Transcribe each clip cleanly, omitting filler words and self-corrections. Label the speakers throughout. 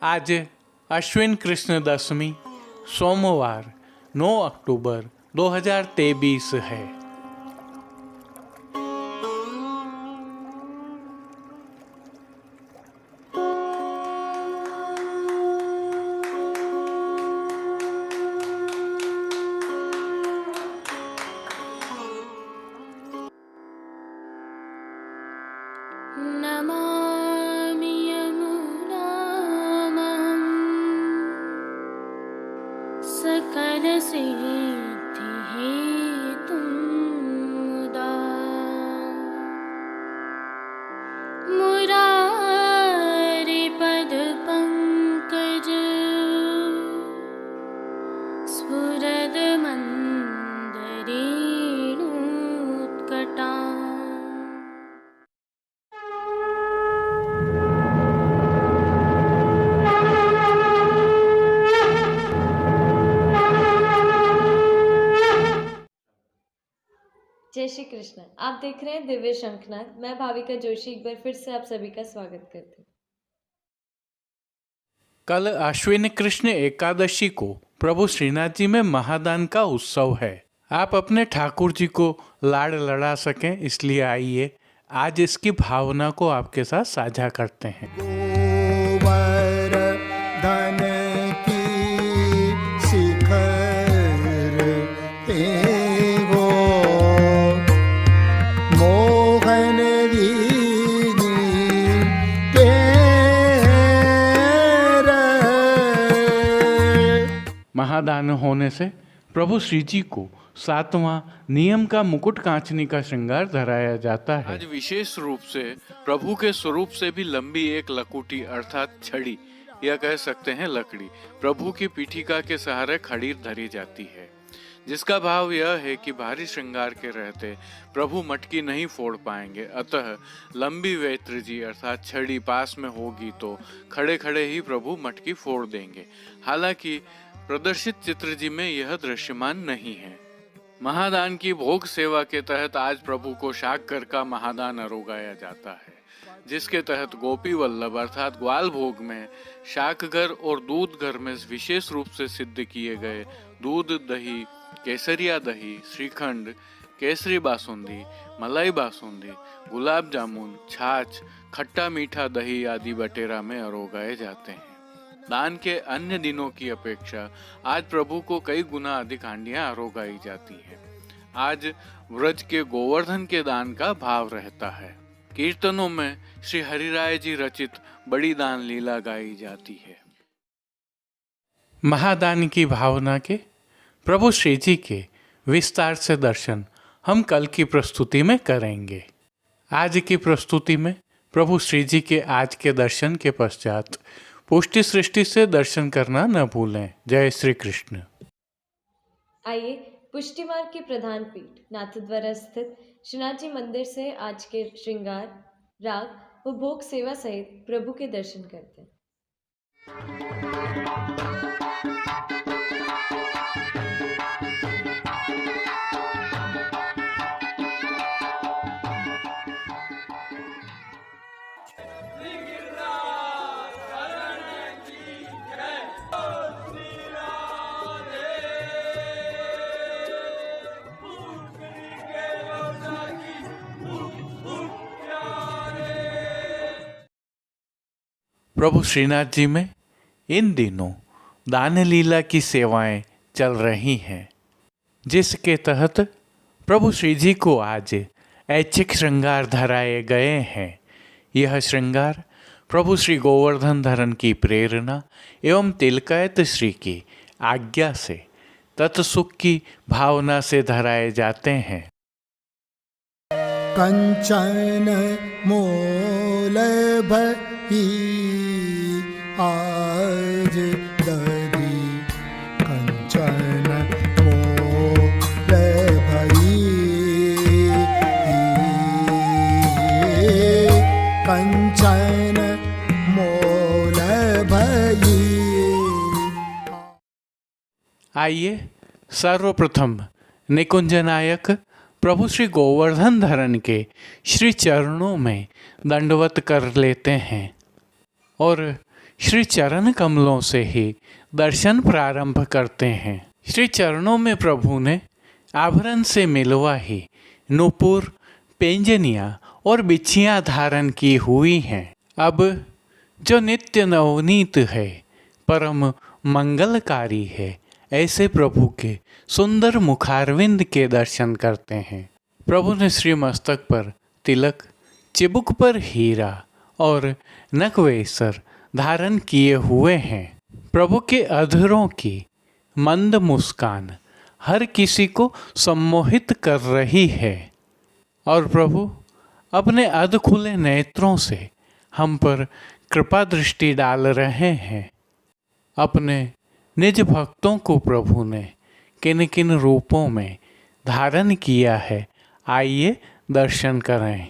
Speaker 1: आज अश्विन कृष्ण दशमी सोमवार 9 अक्टूबर 2023 है।
Speaker 2: नमामि यमुनामहं सकलसिद्धिहेतुं मुदा मुरारिपदपङ्कज स्फुरदमन्दरेणुत्कटा।
Speaker 3: जय श्री कृष्ण। आप देख रहे हैं दिव्य शंखनाद। मैं भाविका जोशी एक बार फिर से आप सभी का स्वागत करती हूँ।
Speaker 1: कल अश्विन कृष्ण एकादशी को प्रभु श्रीनाथ जी में महादान का उत्सव है। आप अपने ठाकुर जी को लाड़ लड़ा सकें, इसलिए आइए आज इसकी भावना को आपके साथ साझा करते हैं।
Speaker 4: गोवर्धन की शिखर ते हो मोहन दीनी तेरे।
Speaker 1: महादान होने से प्रभु श्री जी को 7वां नियम का मुकुट कांचनी का श्रृंगार धराया जाता है। आज विशेष रूप से प्रभु के स्वरूप से भी लंबी एक लकुटी अर्थात छड़ी या कह सकते हैं लकड़ी प्रभु की पीठिका के सहारे खड़ी धरी जाती है, जिसका भाव यह है कि भारी श्रृंगार के रहते प्रभु मटकी नहीं फोड़ पाएंगे। अतः लंबी वेत्र जी अर्थात छड़ी पास में होगी तो खड़े खड़े ही प्रभु मटकी फोड़ देंगे। हालांकि प्रदर्शित चित्र जी में यह दृश्यमान नहीं है। महादान की भोग सेवा के तहत आज प्रभु को शाककर का महादान अरोगाया जाता है, जिसके तहत गोपी वल्लभ अर्थात ग्वाल भोग में शाकगर और दूध घर में विशेष रूप से सिद्ध किए गए दूध दही, केसरिया दही, श्रीखंड, केसरी बासुंदी, मलाई बासुंदी, गुलाब जामुन, छाछ, खट्टा मीठा दही आदि बटेरा में अरोगाए जाते हैं। दान के अन्य दिनों की अपेक्षा आज प्रभु को कई गुना अधिक हांडियां अरोगाई जाती हैं। आज व्रज के गोवर्धन के दान का भाव रहता है। कीर्तनों में श्री हरिराय जी रचित बड़ी दान लीला गाई जाती है। महादान की भावना के प्रभु श्री जी के विस्तार से दर्शन हम कल की प्रस्तुति में करेंगे। आज की प्रस्तुति में प्रभु श्री जी के आज के दर्शन के पश्चात पुष्टि सृष्टि से दर्शन करना न भूलें। जय श्री कृष्ण।
Speaker 3: आइए पुष्टि मार्ग की प्रधान पीठ नाथद्वारा स्थित श्रीनाथ जी मंदिर से आज के श्रृंगार, राग व भोग सेवा सहित प्रभु के दर्शन करते हैं।
Speaker 1: प्रभु श्रीनाथ जी में इन दिनों दान लीला की सेवाएं चल रही हैं, जिसके तहत प्रभु श्री जी को आज ऐच्छिक श्रृंगार धराए गए हैं। यह श्रृंगार प्रभु श्री गोवर्धन धरन की प्रेरणा एवं तिलकायत श्री की आज्ञा से तत्सुख की भावना से धराए जाते हैं।
Speaker 4: कंचन मोलभ आज दरी कंचन मोलभ कंचन मोलभ।
Speaker 1: आइए सर्वप्रथम निकुंजनायक प्रभु श्री गोवर्धन धरन के श्री चरणों में दंडवत कर लेते हैं और श्री चरण कमलों से ही दर्शन प्रारंभ करते हैं। श्री चरणों में प्रभु ने आभरण से मिलवा ही नूपुर, पेंजनिया और बिछियाँ धारण की हुई हैं। अब जो नित्य नवनीत है, परम मंगलकारी है, ऐसे प्रभु के सुंदर मुखारविंद के दर्शन करते हैं। प्रभु ने श्री मस्तक पर तिलक, चिबुक पर हीरा और नकवेसर धारण किए हुए हैं। प्रभु के अधरों की मंद मुस्कान हर किसी को सम्मोहित कर रही है और प्रभु अपने अध खुले नेत्रों से हम पर कृपा दृष्टि डाल रहे हैं। अपने निज भक्तों को प्रभु ने किन किन रूपों में धारण किया है, आइए दर्शन करें।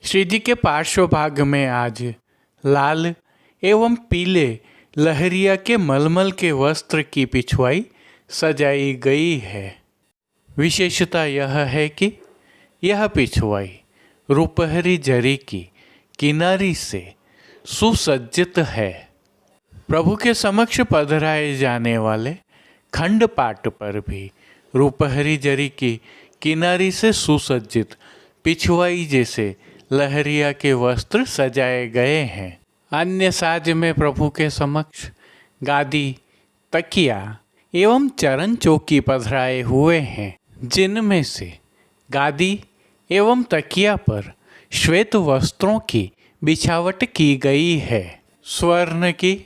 Speaker 1: श्री जी के पार्श्व भाग में आज लाल एवं पीले लहरिया के मलमल के वस्त्र की पिछवाई सजाई गई है। विशेषता यह है कि यह पिछवाई रुपहरी जरी की किनारी से सुसज्जित है। प्रभु के समक्ष पधराए जाने वाले खंड पाट पर भी रुपहरी जरी की किनारी से सुसज्जित पिछवाई जैसे लहरिया के वस्त्र सजाए गए हैं। अन्य साज में प्रभु के समक्ष गादी, तकिया एवं चरण चौकी पधराए हुए हैं, जिनमें से गादी एवं तकिया पर श्वेत वस्त्रों की बिछावट की गई है। स्वर्ण की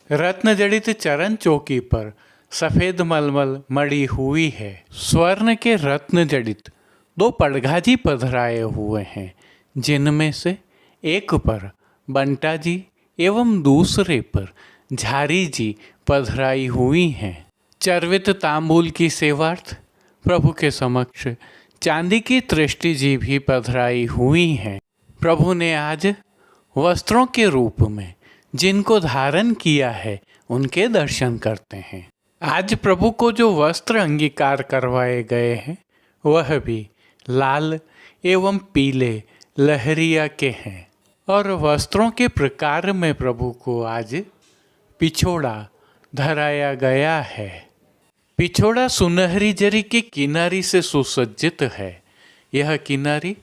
Speaker 1: रत्न जड़ित चरण चौकी पर सफ़ेद मलमल मड़ी हुई है। स्वर्ण के रत्न जड़ित 2 पड़घा जी पधराए हुए हैं, जिनमें से एक पर बंटा जी एवं दूसरे पर झारी जी पधराई हुई हैं। चर्वित तांबूल की सेवार्थ प्रभु के समक्ष चांदी की तृष्टि जी भी पधराई हुई हैं। प्रभु ने आज वस्त्रों के रूप में जिनको धारण किया है, उनके दर्शन करते हैं। आज प्रभु को जो वस्त्र अंगीकार करवाए गए हैं, वह भी लाल एवं पीले लहरिया के हैं और वस्त्रों के प्रकार में प्रभु को आज पिछोड़ा धराया गया है। पिछोड़ा सुनहरी जरी की किनारी से सुसज्जित है। यह किनारी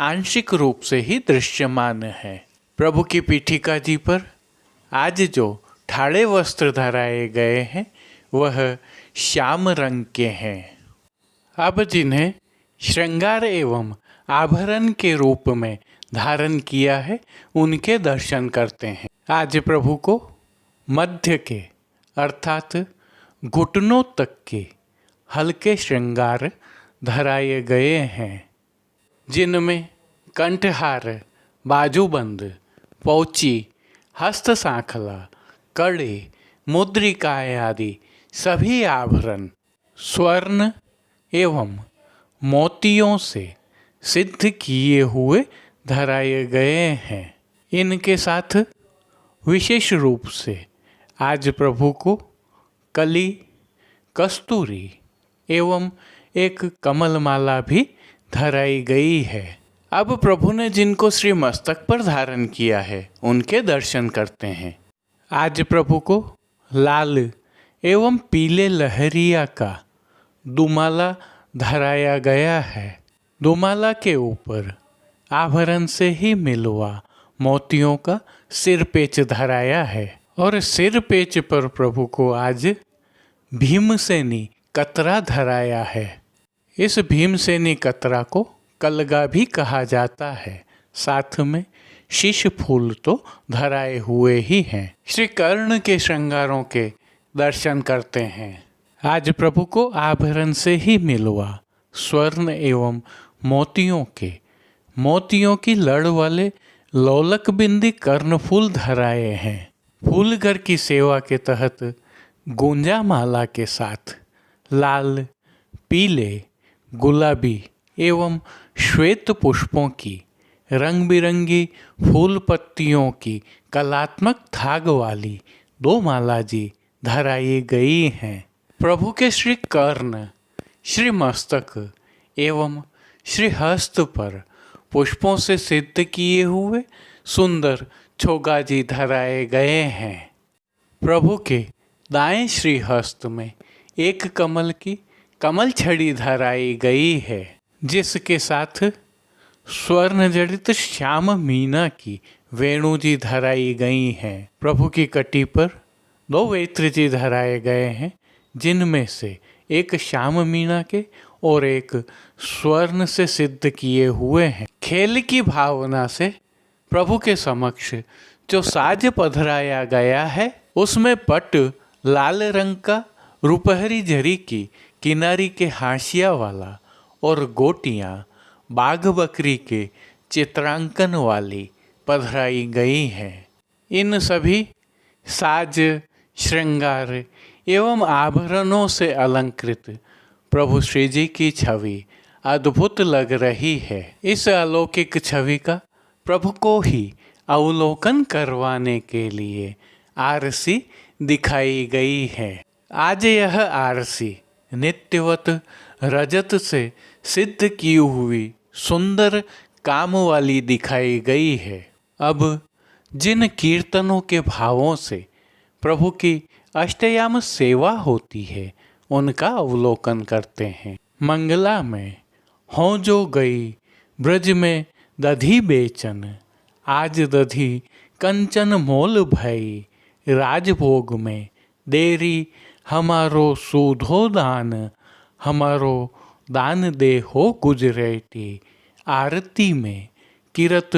Speaker 1: आंशिक रूप से ही दृश्यमान है। प्रभु की पीठिका जी पर आज जो ठाड़े वस्त्र धराए गए हैं, वह श्याम रंग के हैं। अब जिन्हें श्रृंगार एवं आभरण के रूप में धारण किया है, उनके दर्शन करते हैं। आज प्रभु को मध्य के अर्थात घुटनों तक के हल्के श्रृंगार धराए गए हैं, जिनमें कंठहार, बाजूबंद, पौची, हस्त सांखला, कड़े, मुद्रिकाएँ आदि सभी आभरण स्वर्ण एवं मोतियों से सिद्ध किए हुए धराए गए हैं। इनके साथ विशेष रूप से आज प्रभु को कली, कस्तूरी एवं एक कमलमाला भी धराई गई है। अब प्रभु ने जिनको श्री मस्तक पर धारण किया है, उनके दर्शन करते हैं। आज प्रभु को लाल एवं पीले लहरिया का दुमाला धराया गया है। दुमाला के ऊपर आभरण से ही मिलवा मोतियों का सिर पेच धराया है और सिर पेच पर प्रभु को आज भीमसेनी कतरा धराया है। इस भीमसेनी कतरा को कलगा भी कहा जाता है। साथ में शीश फूल तो धराए हुए ही हैं। श्री कर्ण के श्रृंगारों के दर्शन करते हैं। आज प्रभु को आभरण से ही मिलवा स्वर्ण एवं मोतियों की लड़ वाले लोलक बिंदी कर्णफूल धराए हैं। फूलघर की सेवा के तहत गुंजा माला के साथ लाल, पीले, गुलाबी एवं श्वेत पुष्पों की रंग बिरंगी फूल पत्तियों की कलात्मक थाग वाली 2 माला जी धराई गई हैं। प्रभु के श्री कर्ण, श्री मस्तक एवं श्री हस्त पर पुष्पों से सिद्ध किए हुए सुंदर छोगा जी धराए गए हैं। प्रभु के दाएं श्री हस्त में एक कमल की कमल छड़ी धराई गई है, जिसके साथ स्वर्ण जड़ित श्याम मीना की वेणु जी धराई गई हैं। प्रभु की कटी पर 2 वेत्र जी धराए गए हैं, जिनमें से एक श्याम मीना के और एक स्वर्ण से सिद्ध किए हुए हैं। खेल की भावना से प्रभु के समक्ष जो साज पधराया गया है, उसमें पट लाल रंग का रुपहरी जरी की किनारी के हाशिया वाला और गोटियां बाघ बकरी के चित्रांकन वाली पधराई गई हैं। इन सभी साज श्रृंगार एवं आभरणों से अलंकृत प्रभु श्री जी की छवि अद्भुत लग रही है। इस अलौकिक छवि का प्रभु को ही अवलोकन करवाने के लिए आरसी दिखाई गई है। आज यह आरसी नित्यवत रजत से सिद्ध की हुई सुंदर काम वाली दिखाई गई है। अब जिन कीर्तनों के भावों से प्रभु की अष्टयाम सेवा होती है, उनका अवलोकन करते हैं। मंगला में हो जो गई ब्रज में दधी बेचन, आज दधी कंचन मोल भई, राजभोग में देरी हमारो सूधो दान, हमारो दान दे हो गुजरेटी, आरती में किरत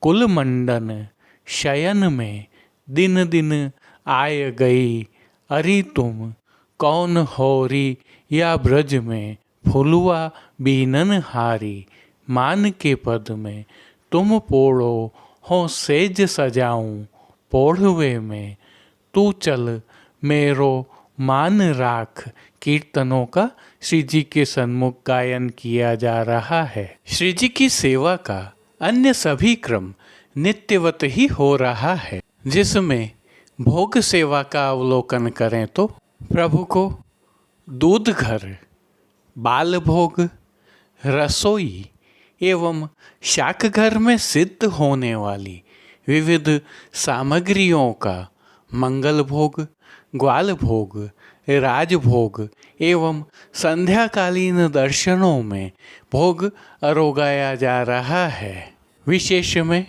Speaker 1: कुल मंडन, शयन में दिन दिन आय गई, अरी तुम कौन होरी या ब्रज में, फुलवा बीनन हारी, मान के पद में तुम पोड़ो हो सेज सजाऊं, पोढ़वे में तू चल मेरो मान राख। कीर्तनों का श्री जी के सन्मुख गायन किया जा रहा है। श्री जी की सेवा का अन्य सभी क्रम नित्यवत ही हो रहा है, जिसमें भोग सेवा का अवलोकन करें तो प्रभु को दूध घर, बाल भोग, रसोई एवं शाक घर में सिद्ध होने वाली विविध सामग्रियों का मंगल भोग, ग्वाल भोग, राजभोग एवं संध्याकालीन दर्शनों में भोग अरोगाया जा रहा है। विशेष में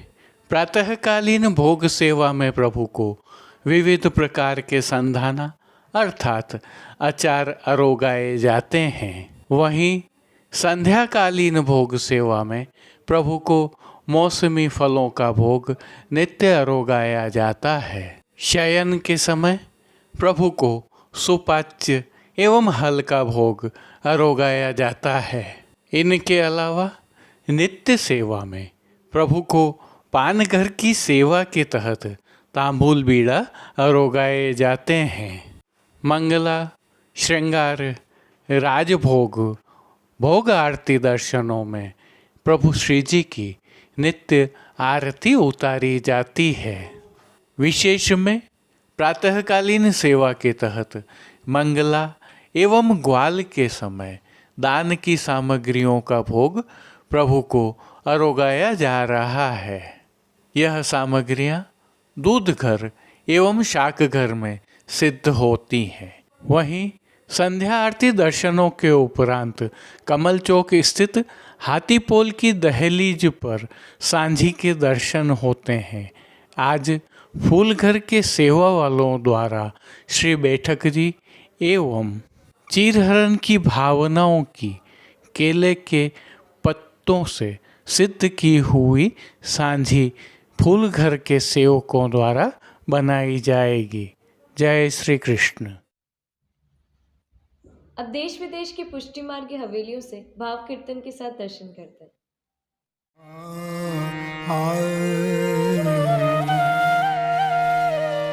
Speaker 1: प्रातःकालीन भोग सेवा में प्रभु को विविध प्रकार के संधाना अर्थात अचार अरोगाए जाते हैं। वहीं संध्याकालीन भोग सेवा में प्रभु को मौसमी फलों का भोग नित्य अरोगाया जाता है। शयन के समय प्रभु को सुपाच्य एवं हल्का भोग अरोगाया जाता है। इनके अलावा नित्य सेवा में प्रभु को पानघर की सेवा के तहत तांबूल बीड़ा अरोगाए जाते हैं। मंगला, श्रृंगार, राजभोग, भोग आरती दर्शनों में प्रभु श्री जी की नित्य आरती उतारी जाती है। विशेष में प्रातःकालीन सेवा के तहत मंगला एवं ग्वाल के समय दान की सामग्रियों का भोग प्रभु को अरोगाया जा रहा है। यह सामग्रियां दूध घर एवं शाक घर में सिद्ध होती हैं। वहीं संध्या आरती दर्शनों के उपरांत कमल चौक स्थित हाथीपोल की दहलीज पर सांझी के दर्शन होते हैं। आज फूलघर के सेवा वालों द्वारा श्री बैठक जी एवं चीरहरण की भावनाओं की केले के पत्तों से सिद्ध की हुई सांझी फूलघर के सेवकों द्वारा बनाई जाएगी। जय श्री कृष्ण।
Speaker 3: अब देश विदेश की पुष्टि मार्ग की हवेलियों से भाव कीर्तन के साथ दर्शन करते हैं।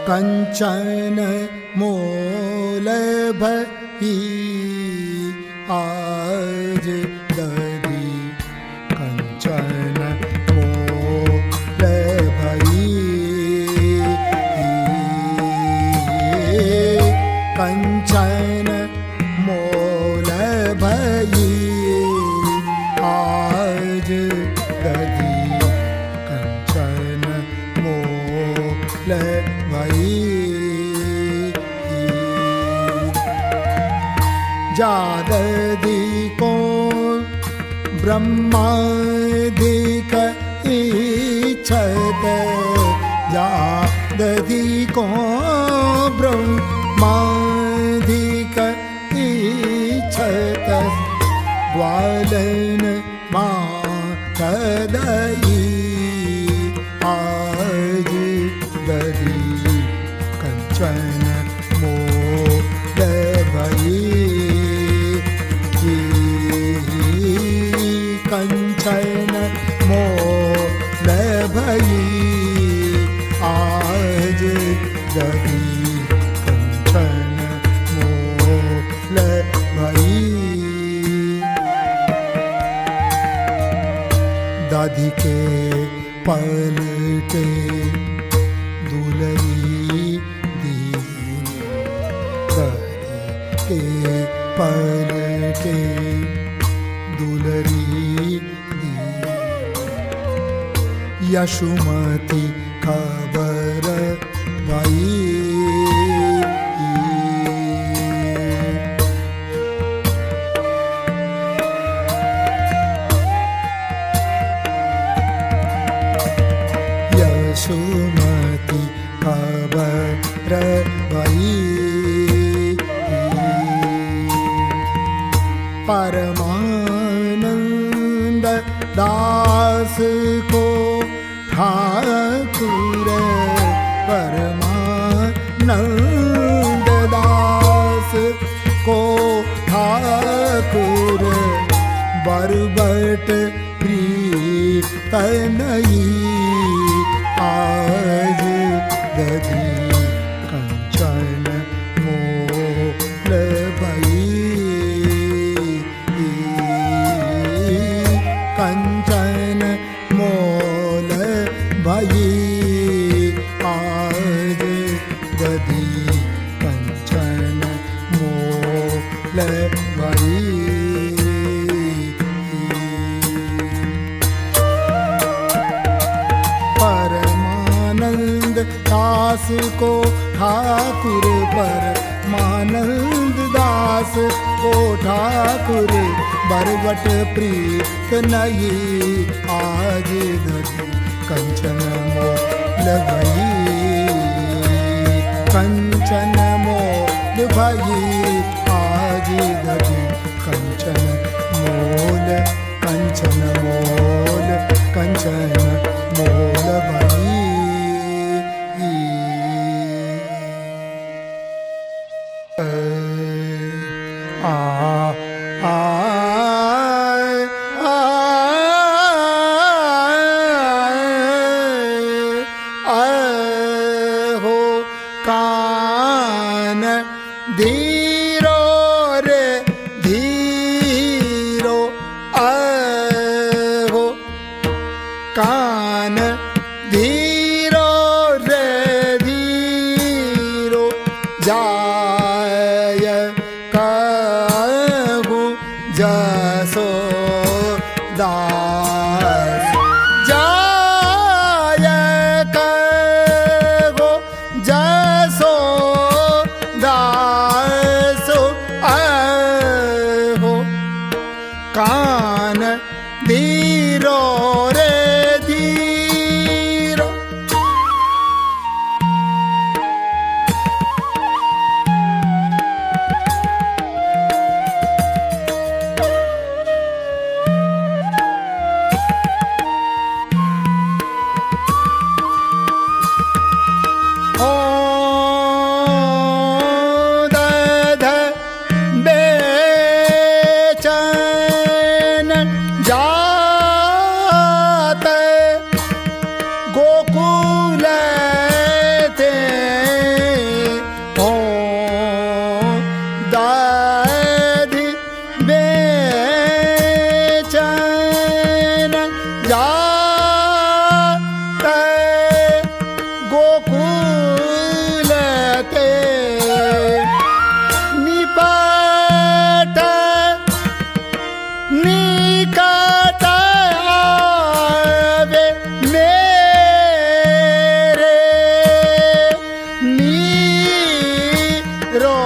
Speaker 4: कंचन मोल भई आज दरी, कंचन मोल भई, कंचन मोल भई आज दरी, कंचन मोल भई जादधिको ब्रह्माधिक इच्छत जादधिको ब्रह्माधिक इच्छत ग्वालन मातदयी आज दधी कंचन मोदभयी कंचन मोदभयी आज दधी कंचन मोदभयी दादी के पलटे दुलरी दीनी दादी के पलटे दुलरी दीनी यशुमती खबर भाई यशुमती खबर भाई परमानंद दास को ठाकुर परमानंद दास को ठाकुर बरबट प्रीतनई आज दधी कंचन मोलभई कंचन मोलभई आज दधी कंचन मोलभई परमानंद दास को ठाकुर परमानंद दास को ठाकुर बरबट प्रीत नहीं आज दधी कंचन मोलभई कंचन मोलभई आज दधी कंचन मोल कंचन मोल कंचन मोलभई आ आ हो कान धीरो रे धीरो हो कान धीरो रे धीरो जाय कहु जसो दास जाय कहु जसो दास हो कान धीरो रे धीरो ओ दध बेचैन जात गोकुल थे ओ दधि बेचैन जात गोकुल ते निपट निकट आवे मेरे नीरो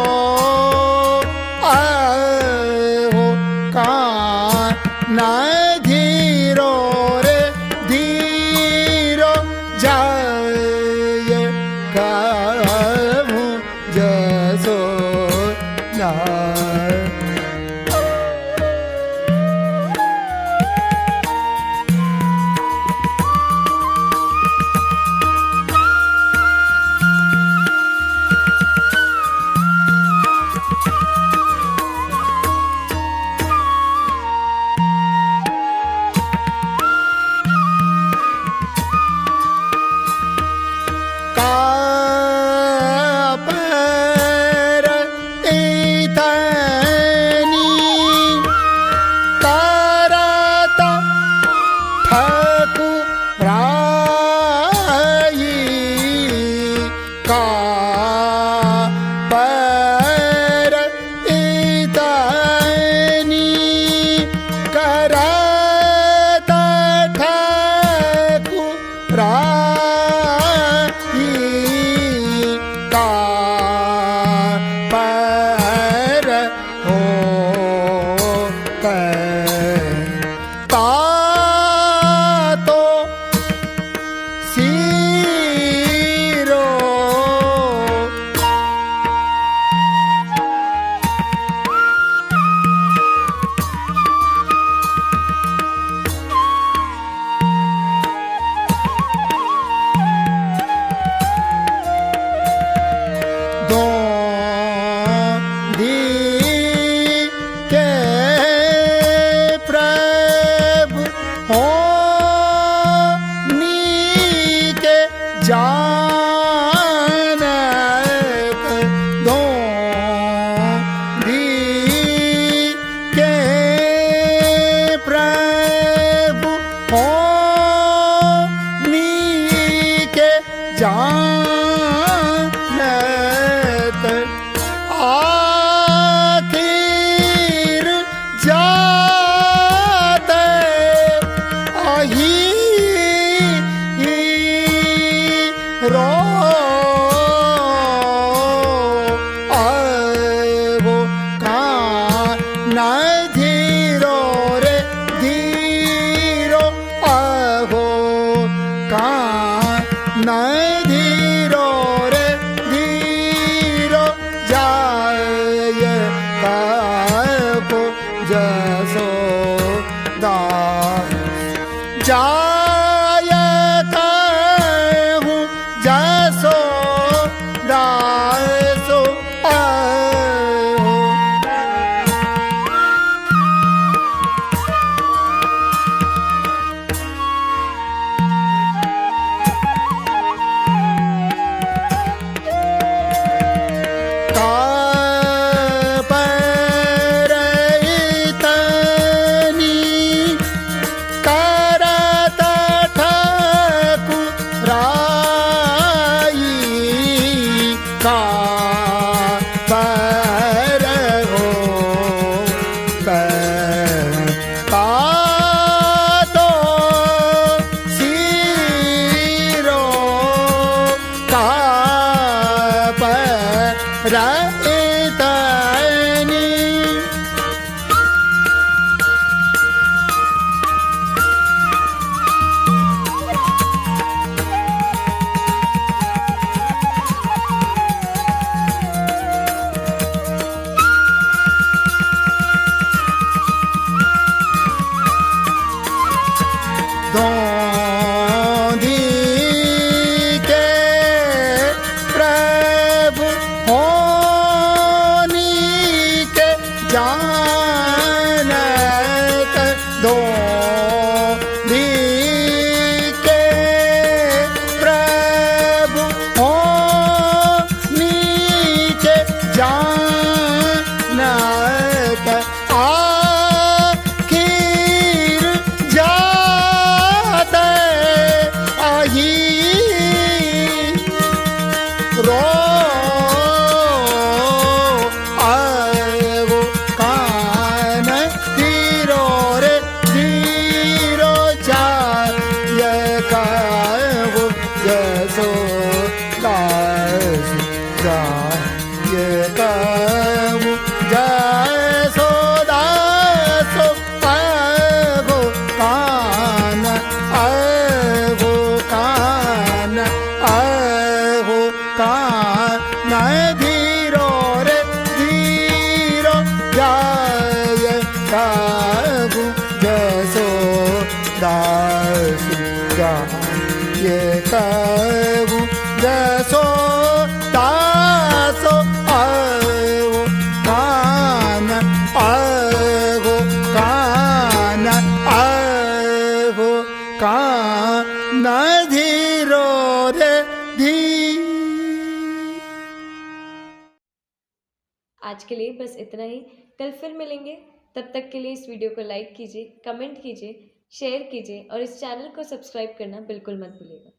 Speaker 3: आज के लिए बस इतना ही। कल फिर मिलेंगे। तब तक के लिए इस वीडियो को लाइक कीजिए, कमेंट कीजिए, शेयर कीजिए और इस चैनल को सब्सक्राइब करना बिल्कुल मत भूलिएगा।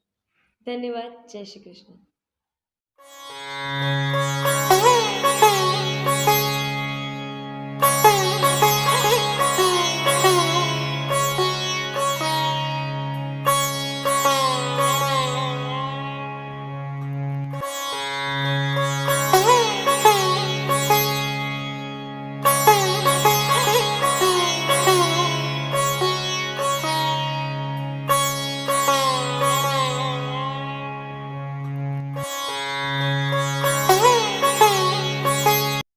Speaker 3: धन्यवाद। जय श्री कृष्ण।